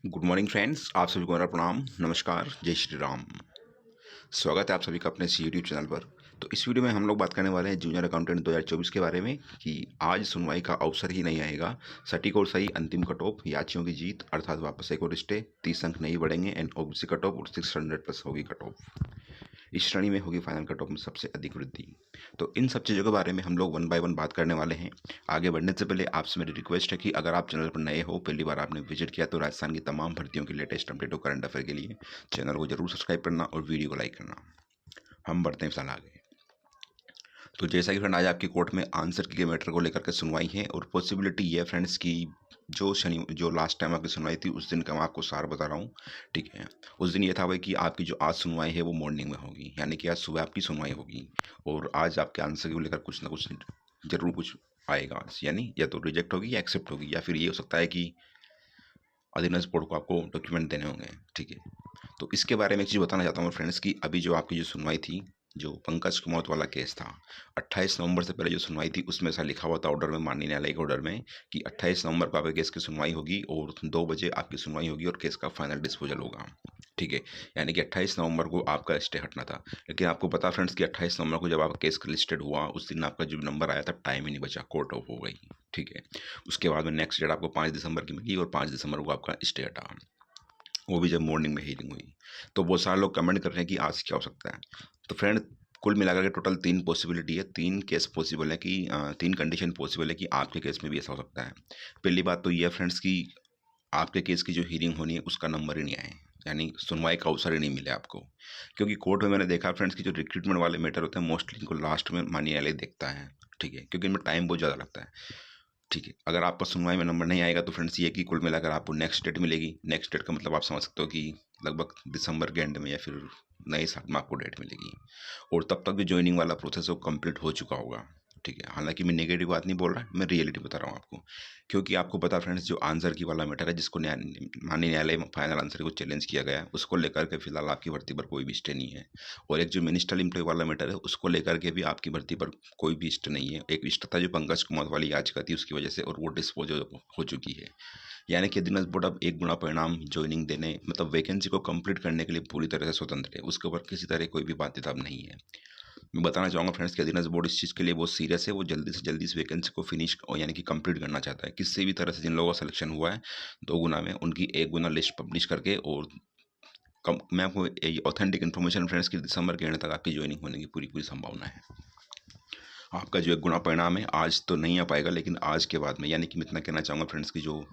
Good morning friends, आप सभी को मेरा प्रणाम, नमस्कार, जय श्री राम। स्वागत है आप सभी का अपने इस यूट्यूब चैनल पर। तो इस वीडियो में हम लोग बात करने वाले हैं जूनियर अकाउंटेंट 2024 के बारे में कि आज सुनवाई का अवसर ही नहीं आएगा। सटीक और सही अंतिम कट ऑफ, याचियों की जीत अर्थात वापस एक और स्टे, 30 अंक नहीं बढ़ेंगे एंड ओबीसी कट ऑफ और 600 प्लस होगी कट ऑफ। इस श्रेणी में होगी फाइनल कट ऑफ में सबसे अधिक वृद्धि। तो इन सब चीज़ों के बारे में हम लोग वन बाय वन बात करने वाले हैं। आगे बढ़ने से पहले आपसे मेरी रिक्वेस्ट है कि अगर आप चैनल पर नए हो, पहली बार आपने विजिट किया, तो राजस्थान की तमाम भर्तियों की लेटेस्ट अपडेट और करंट अफेयर के लिए चैनल को जरूर सब्सक्राइब करना और वीडियो को लाइक करना। हम बढ़ते हैं फिलहाल आगे। तो जैसा कि फ्रेंड आज आपकी कोर्ट में आंसर की मैटर को लेकर के सुनवाई है और पॉसिबिलिटी ये फ्रेंड्स की जो लास्ट टाइम आपकी सुनवाई थी उस दिन का मैं आपको सार बता रहा हूँ। ठीक है, उस दिन ये था भाई कि आपकी जो आज सुनवाई है वो मॉर्निंग में होगी, यानी कि आज सुबह आपकी सुनवाई होगी और आज आपके आंसर को लेकर कुछ ना कुछ जरूर कुछ आएगा, यानी या तो रिजेक्ट होगी या एक्सेप्ट होगी, या फिर ये हो सकता है कि अधीनस्थ बोर्ड को आपको डॉक्यूमेंट देने होंगे। ठीक है, तो इसके बारे में एक चीज़ बताना चाहता हूँ फ्रेंड्स कि अभी जो आपकी जो सुनवाई थी, जो पंकज कुमार वाला केस था, 28 नवंबर से पहले जो सुनवाई थी उसमें ऐसा लिखा हुआ था ऑर्डर में, माननीय न्यायालय के ऑर्डर में, कि 28 नवंबर को आपके केस की सुनवाई होगी और 2 बजे आपकी सुनवाई होगी और केस का फाइनल डिस्पोजल होगा। ठीक है, यानी कि 28 नवंबर को आपका स्टे हटना था। लेकिन आपको पता फ्रेंड्स कि 28 नवंबर को जब आपका केस लिस्टेड हुआ उस दिन आपका जो नंबर आया था, टाइम ही नहीं बचा, कोर्ट ऑफ हो गई। ठीक है, उसके बाद में नेक्स्ट डेट आपको 5 दिसंबर की मिली और 5 दिसंबर को आपका स्टे हटा, वो भी जब मॉर्निंग में हीलिंग हुई। तो बहुत सारे लोग कमेंट कर रहे हैं कि आज क्या हो सकता है। तो फ्रेंड कुल मिलाकर के टोटल 3 पॉसिबिलिटी है, 3 केस पॉसिबल है कि 3 कंडीशन पॉसिबल है कि आपके केस में भी ऐसा हो सकता है। पहली बात तो ये है फ्रेंड्स कि आपके केस की जो हीयरिंग होनी है उसका नंबर ही नहीं आए, यानी सुनवाई का अवसर ही नहीं मिले आपको। क्योंकि कोर्ट में मैंने देखा फ्रेंड्स कि जो रिक्रूटमेंट वाले मैटर होते हैं मोस्टली इनको लास्ट में माननीय न्यायालय देखता है। ठीक है, क्योंकि इनमें टाइम बहुत ज़्यादा लगता है। ठीक है, अगर आपका सुनवाई में नंबर नहीं आएगा तो फ्रेंड्स ये कि कुल मिलाकर आपको नेक्स्ट डेट मिलेगी। नेक्स्ट डेट का मतलब आप समझ सकते हो कि लगभग दिसंबर के एंड में या फिर नए साल में आपको डेट मिलेगी और तब तक भी ज्वाइनिंग वाला प्रोसेस वो कंप्लीट हो चुका होगा। ठीक है, हालांकि मैं नेगेटिव बात नहीं बोल रहा, मैं रियलिटी बता रहा हूँ आपको। क्योंकि आपको पता फ्रेंड्स जो आंसर की वाला मैटर है, जिसको माननीय न्यायालय में फाइनल आंसर को चैलेंज किया गया है, उसको लेकर के फिलहाल आपकी भर्ती पर कोई भी स्टे नहीं है। और एक जो मिनिस्ट्रियल एम्प्लॉय वाला मैटर है उसको लेकर के भी आपकी भर्ती पर कोई भी स्टे नहीं है। एक स्टे था जो पंकज कुमार वाली याचिका थी उसकी वजह से, और वो डिस्पोज हो चुकी है। यानी कि अधीनस्थ बोर्ड अब एक गुना परिणाम ज्वाइनिंग देने, मतलब वैकेंसी को कंप्लीट करने के लिए पूरी तरह से स्वतंत्र है, उसके ऊपर किसी तरह कोई भी बाध्यता अब नहीं है। मैं बताना चाहूँगा फ्रेंड्स कि अधीनस्थ बोर्ड इस चीज़ के लिए बहुत सीरियस है, वो जल्दी से जल्दी इस वैकेंसी को फिनिश यानी कि कंप्लीट करना चाहता है। किसी भी तरह से जिन लोगों का सिलेक्शन हुआ है 2 गुना में उनकी 1 गुना लिस्ट पब्लिश करके, और मैं आपको ऑथेंटिक इन्फॉर्मेशन फ्रेंड्स की दिसंबर के एंड तक आपकी ज्वाइनिंग होने की पूरी पूरी संभावना है। आपका जो 1 गुना परिणाम है आज तो नहीं आ पाएगा, लेकिन आज के बाद में, यानी कि मैं इतना कहना चाहूँगा फ्रेंड्स की जो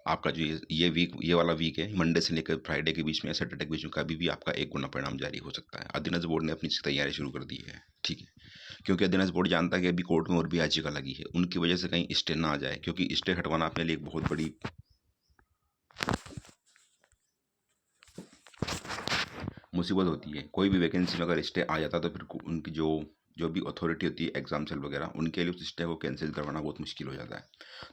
आपका जो ये वाला वीक है, मंडे से लेकर फ्राइडे के बीच में या सैटरडे के बीच में कभी भी आपका 1 गुना परिणाम जारी हो सकता है। अधीनस्थ बोर्ड ने अपनी तैयारी शुरू कर दी है। ठीक है, क्योंकि अधीनस्थ बोर्ड जानता है कि अभी कोर्ट में और भी याचिका लगी है, उनकी वजह से कहीं स्टे ना आ जाए, क्योंकि स्टे हटवाना अपने लिए एक बहुत बड़ी मुसीबत होती है। कोई भी वैकेंसी में अगर स्टे आ जाता है तो फिर उनकी जो भी अथॉरिटी होती है एग्जाम सेल वगैरह, उनके लिए उस स्टे को कैंसिल करवाना बहुत मुश्किल हो जाता है।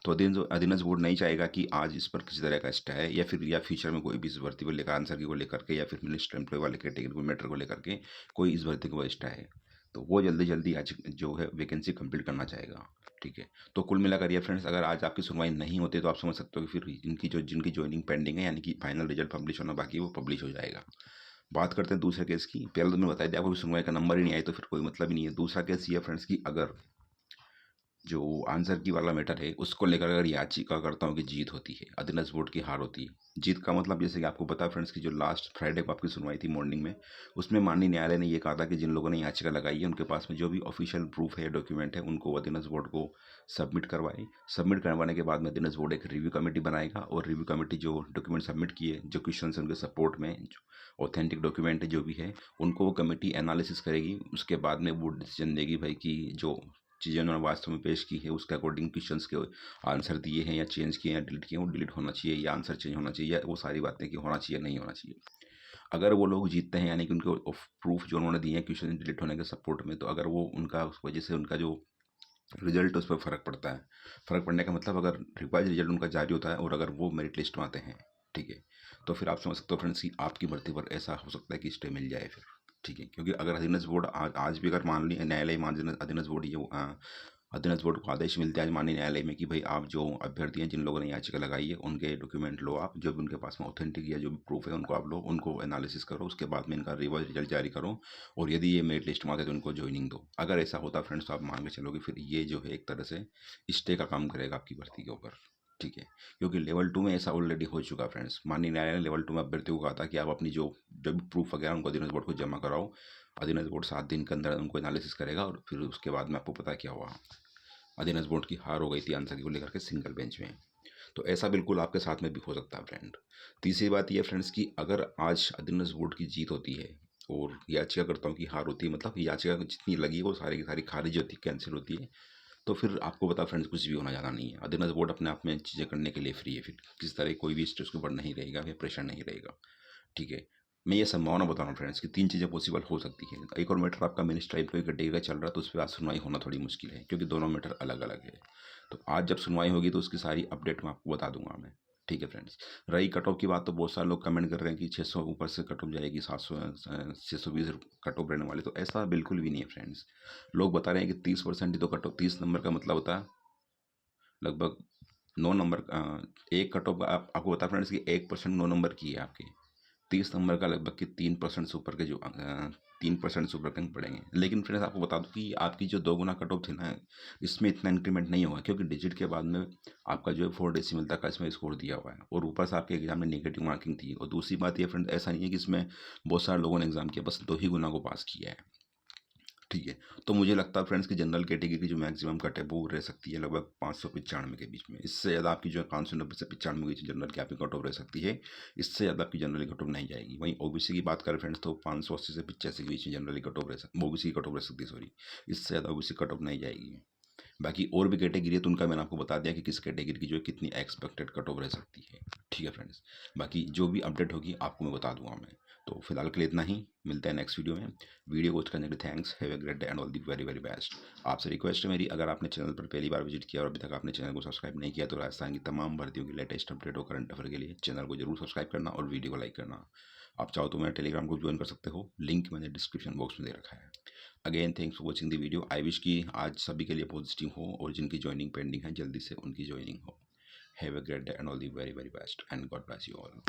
तो अधीनस्थ बोर्ड नहीं चाहेगा कि आज इस पर किसी तरह का स्टे है, या फिर या फ्यूचर में कोई भी इस भर्ती को लेकर, आंसर की को लेकर के, या फिर मिनिस्टर एम्प्लॉय वाले कैटेगरी को मैटर को लेकर के कोई इस भर्ती को स्टे है, तो वो जल्दी जल्दी आज जो है वैकेंसी कंप्लीट करना चाहेगा। ठीक है, तो कुल मिलाकर ये फ्रेंड्स अगर आज आपकी सुनवाई नहीं होती तो आप समझ सकते हो कि फिर जिनकी ज्वाइनिंग पेंडिंग है, यानी कि फाइनल रिजल्ट पब्लिश होना बाकी है, वो पब्लिश हो जाएगा। बात करते हैं दूसरे केस की। पहले तो मैंने बताया दिया आपको सुनवाई का नंबर ही नहीं आया तो फिर कोई मतलब ही नहीं है। दूसरा केस ये फ्रेंड्स की अगर जो आंसर की वाला मैटर है उसको लेकर अगर याचिकाकर्ताओं की जीत होती है, अधीनस्थ बोर्ड की हार होती है। जीत का मतलब जैसे कि आपको पता है फ्रेंड्स की जो लास्ट फ्राइडे को आपकी सुनवाई थी मॉर्निंग में, उसमें माननीय न्यायालय ने ये कहा था कि जिन लोगों ने याचिका लगाई है उनके पास में जो भी ऑफिशियल प्रूफ है, डॉक्यूमेंट है, उनको अधीनस्थ बोर्ड को सबमिट करवाए। सबमिट करवाने के बाद में अधीनस्थ बोर्ड एक रिव्यू कमेटी बनाएगा और रिव्यू कमेटी जो डॉक्यूमेंट सबमिट किए, जो क्वेश्चन है उनके सपोर्ट में, जो ऑथेंटिक डॉक्यूमेंट जो भी है उनको वो कमेटी एनालिसिस करेगी। उसके बाद में वो डिसीजन देगी भाई कि जो चीज़ें उन्होंने वास्तव में पेश की है उसके अकॉर्डिंग क्वेश्चंस के आंसर दिए हैं या चेंज किए या डिलीट किए, वो डिलीट होना चाहिए या आंसर चेंज होना चाहिए, या वो सारी बातें कि होना चाहिए नहीं होना चाहिए। अगर वो लोग जीतते हैं, यानी कि उनके प्रूफ जो उन्होंने दिए हैं क्वेश्चन डिलीट होने के सपोर्ट में, तो अगर वो उनका उस वजह से उनका जो रिजल्ट उस पर फ़र्क पड़ता है, फ़र्क पड़ने का मतलब अगर रिवाइज रिजल्ट उनका जारी होता है और अगर वो मेरिट लिस्ट में आते हैं, ठीक है, तो फिर आप समझ सकते हो फ्रेंड्स कि आपकी भर्ती पर ऐसा हो सकता है कि स्टे मिल जाए फिर। ठीक है, क्योंकि अगर अधीनस्थ बोर्ड आज भी अगर मान ली न्यायालय मान अधीनस्थ बोर्ड ये अधीनस्थ बोर्ड को आदेश मिलते हैं आज माननीय न्यायालय में कि भाई आप जो अभ्यर्थी हैं जिन लोगों ने याचिका लगाई है उनके डॉक्यूमेंट लो, आप जो भी उनके पास में ऑथेंटिक या जो भी प्रूफ है उनको आप लो, उनको एनालिसिस करो, उसके बाद में इनका रिवर्स रिजल्ट जारी करो और यदि ये मेरिट लिस्ट में आते तो उनको ज्वाइनिंग दो। अगर ऐसा होता फ्रेंड्स तो आप मान के चलोगे फिर ये जो है एक तरह से स्टे का काम करेगा आपकी भर्ती के ऊपर, ठीक है। क्योंकि लेवल 2 में ऐसा ऑलरेडी हो चुका फ्रेंड्स। माननीय न्यायालय ने लेवल 2 में अभ्यर्थियों को कहा था कि आप अपनी जो जो भी प्रूफ वगैरह उनको अधीनस्थ बोर्ड को जमा कराओ। अधीनस्थ बोर्ड 7 दिन के अंदर उनको एनालिसिस करेगा और फिर उसके बाद में आपको पता क्या हुआ, अधीनस्थ बोर्ड की हार हो गई थी आंसर को लेकर के सिंगल बेंच में। तो ऐसा बिल्कुल आपके साथ में भी हो सकता है फ्रेंड। तीसरी बात यह फ्रेंड्स कि अगर आज अधीनस्थ बोर्ड की जीत होती है और याचिकाकर्ताओं की हार होती है, मतलब याचिका जितनी लगी है वो सारी की सारी खारिज होती है, कैंसिल होती है, तो फिर आपको पता फ्रेंड्स कुछ भी होना ज़्यादा नहीं है। अधीनस्थ बोर्ड अपने आप में चीज़ें करने के लिए फ्री है, फिर किसी तरह कोई भी स्ट्रेस के ऊपर नहीं रहेगा या प्रेशर नहीं रहेगा, ठीक है। मैं ये संभावना बता रहा हूँ फ्रेंड्स कि 3 चीज़ें पॉसिबल हो सकती है। एक और मैटर आपका मिनी ट्राइब्यूनल कैटेगरी का चल रहा है तो उस पर आज सुनवाई होना थोड़ी मुश्किल है क्योंकि दोनों मैटर अलग अलग है। तो आज जब सुनवाई होगी तो उसकी सारी अपडेट मैं आपको बता दूंगा मैं, ठीक है फ्रेंड्स। रही कट ऑफ की बात तो बहुत सारे लोग कमेंट कर रहे हैं कि 600 ऊपर से कट ऑफ जाएगी, 700 620 कट ऑफ रहने वाले, तो ऐसा बिल्कुल भी नहीं है फ्रेंड्स। लोग बता रहे हैं कि 30% ही तो कट ऑफ, 30 नंबर का मतलब होता है लगभग 9 नंबर। एक कट ऑफ आपको बता फ्रेंड्स कि 1% 9 नंबर की है आपके, 30 नंबर का लगभग कि 3% से ऊपर के जो 3% से ऊपर के अंक पड़ेंगे। लेकिन फ्रेंड्स आपको बता दूं कि आपकी जो 2 गुना कट ऑफ थी ना, इसमें इतना इंक्रीमेंट नहीं होगा क्योंकि डिजिट के बाद में आपका जो है 4 डेसिमल तक का इसमें स्कोर दिया हुआ है और ऊपर से आपके एग्जाम में नेगेटिव मार्किंग थी। और दूसरी बात ये फ्रेंड, ऐसा नहीं है कि इसमें बहुत सारे लोगों ने एग्जाम किया, बस 2 ही गुना को पास किया है, ठीक है। तो मुझे लगता है फ्रेंड्स कि जनरल कैटेगरी की जो मैक्सिमम कट है वो रह सकती है लगभग 595 के बीच में। इससे ज़्यादा आपकी जो है 590 से 95 के बीच जनरल की आपकी कट ऑफ रह सकती है। इससे ज़्यादा आपकी जनरली कट ऑफ नहीं जाएगी। वहीं ओबीसी की बात करें फ्रेंड्स तो 580 से 85 के बीच में जनरली कट ऑफ रह सकती, ओबीसी की कट ऑफ रह सकती है, सॉरी। इससे ज़्यादा ओबीसी कट ऑफ नहीं जाएगी। बाकी और भी कैटेगरी है तो उनका मैंने आपको बता दिया कि किस कैटेगरी की जो है कितनी एक्सपेक्टेड कट ऑफ रह सकती है, ठीक है फ्रेंड्स। बाकी जो भी अपडेट होगी आपको मैं बता दूंगा मैं। तो फिलहाल के लिए इतना ही, मिलते हैं नेक्स्ट वीडियो में। वीडियो वॉच करने के लिए thanks, have a great day and all the very very best. आपसे रिक्वेस्ट है मेरी, अगर आपने चैनल पर पहली बार विजिट किया और अभी तक आपने चैनल को सब्सक्राइब नहीं किया तो राजस्थान की तमाम भर्तियों की लेटेस्ट अपडेट और करंट अफेयर के लिए चैनल को जरूर सब्सक्राइब करना और वीडियो को लाइक करना। आप चाहो तो मेरा टेलीग्राम ग्रुप ज्वाइन कर सकते हो, लिंक मैंने डिस्क्रिप्शन बॉक्स में दे रखा है। Again thanks for watching the video. I wish कि आज सभी के लिए पॉजिटिव हो और जिनकी ज्वाइनिंग पेंडिंग है जल्दी से उनकी ज्वाइनिंग हो। Have a great day and all the very very best and God bless you all.